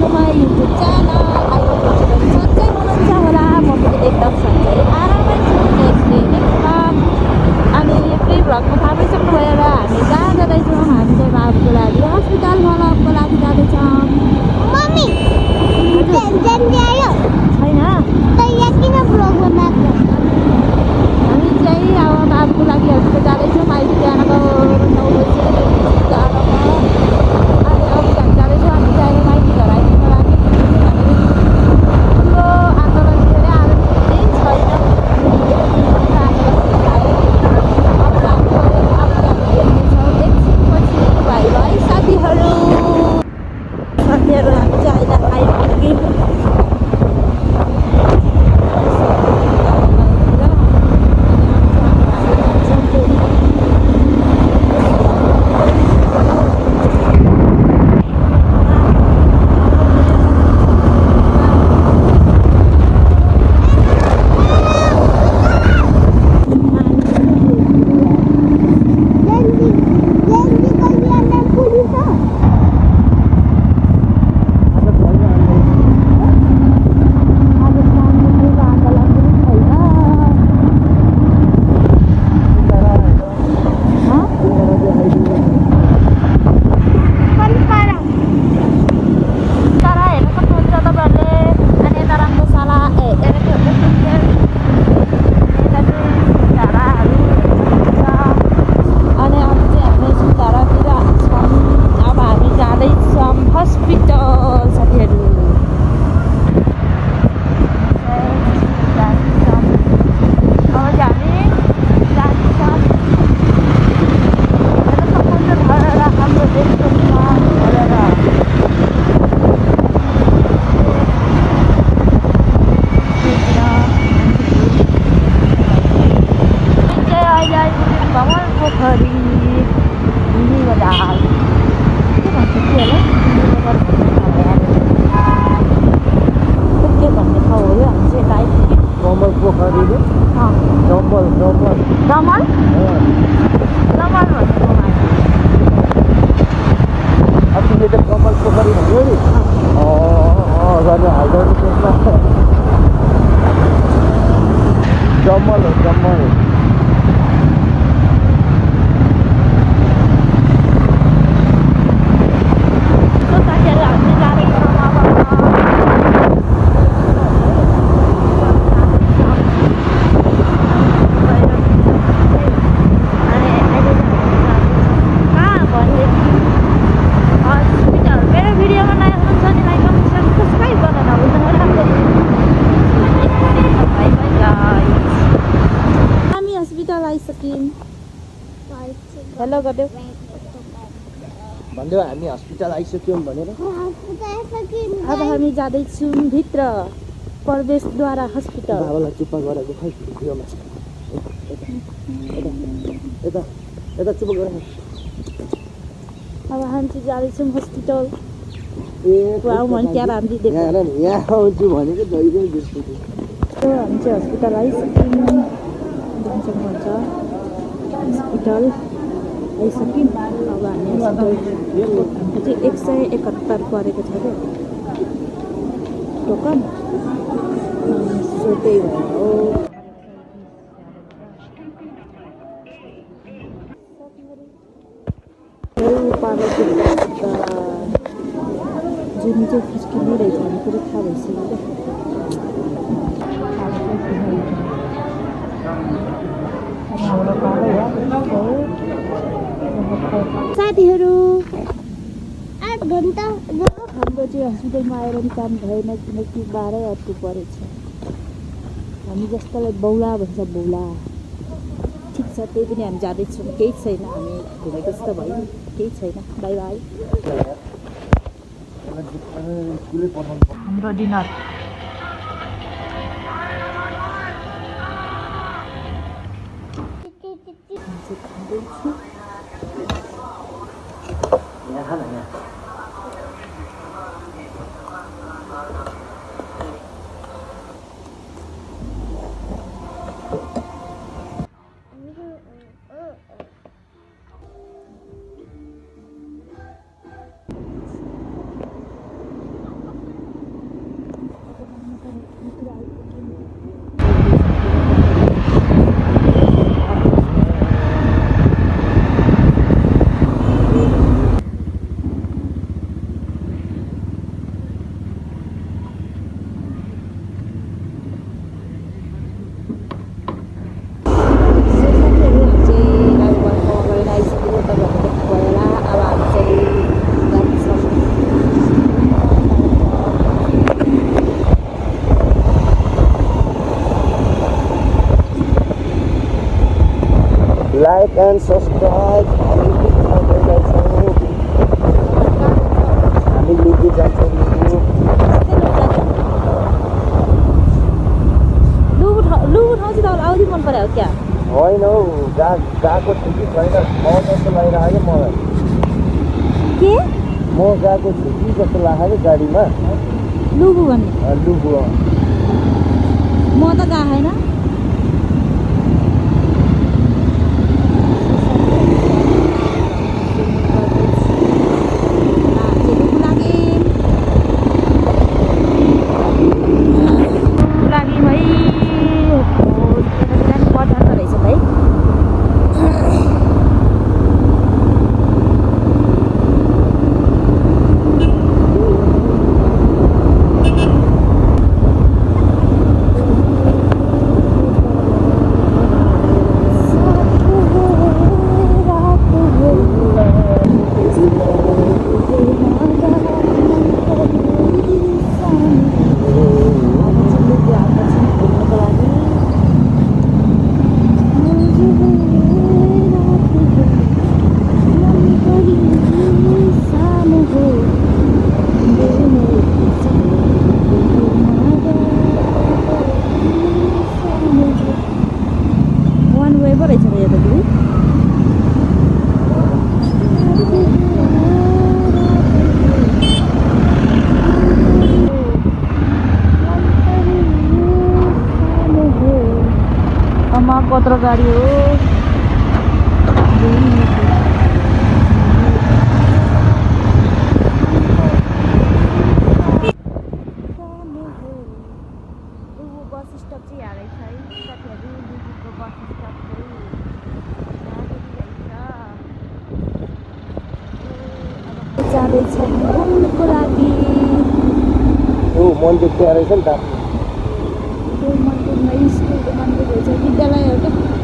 मेरो my YouTube channel. I hope हजुरहरू सन्चै हुनुहुन्छ होला। म पनि एकदम सन्चै आरामै छु। अनि प्री भ्लगमा थाहा पाइसक्नुभयो होला हामी कहाँ जाँदैछौँ। हामी चाहिँ बाबुको लागि हस्पिटल फलोअपको लागि जाँदैछौँ। मम्मी हजुर छैन। किन ब्लग बनाएको? हामी चाहिँ अब बाबुको लागि हस्पिटल जाँदैछौँ। अहिले बिहानको 9 बजी अनि अब हामी जाँदैछौँ। हामी चाहिँ माइती घर आइदिनको लागि ठुलो आन्दोलन थियो अरे। आज केही छैन। एकछिनपछि भाइ भाइ साथीहरू हामी चाहिँ अहिले आइपुग्यौँ। हेलो गर्दै भन्दै हामी हस्पिटल आइसक्यौँ भनेर। अब हामी जाँदैछौँ भित्र प्रवेशद्वार हस्पिटल। बाबालाई चुप्पा गरेको खै भिडियोमा यता यता चुप्पा गरेर। अब हामी चाहिँ जाँदैछौँ हस्पिटल। ए मन त्यहाँ राम्री देख्यो। यहाँ आउँछु भनेको जहिले बिर्छु। हामी चाहिँ हस्पिटल आइसक्यौँ। भन्छ हस्पिटल आइसक्यौँ। अब हामी हस्पिटल चाहिँ 171 परेको छ क्या टोकन। सो त्यही भएर हो। जुन चाहिँ फुस्किने रहेछ भने पुरै थाहा भइसक्यो क्या साथीहरू। 8 घन्टा हाम्रो चाहिँ हस्पिटलमा आएर नि काम भएन किनकि 12 अर्को परेछ। हामी जस्तालाई बौला भन्छ बौला। ठिक छ त्यही पनि हामी जाँदैछौँ। केही छैन। हामी घुमेको जस्तो भयो। केही छैन। By by. हाम्रो डिनर खाँदैछु। मलाई के म गएको छु कि जस्तो लाग्यो गाडीमा लुगु भन्ने लुगु म त गएको छैन कत्रो गाडी हो बस स्टप चाहिँ यहाँ रहेछ है साथीहरू लुबुको बस स्टप चाहिँ जाँदैछ घुम्नुको लागि मन्दिर त्यहाँ रहेछ नि त त्यो मन्दिरमा स्कुलको मन्दिर रहेछ विद्यालय हो क्या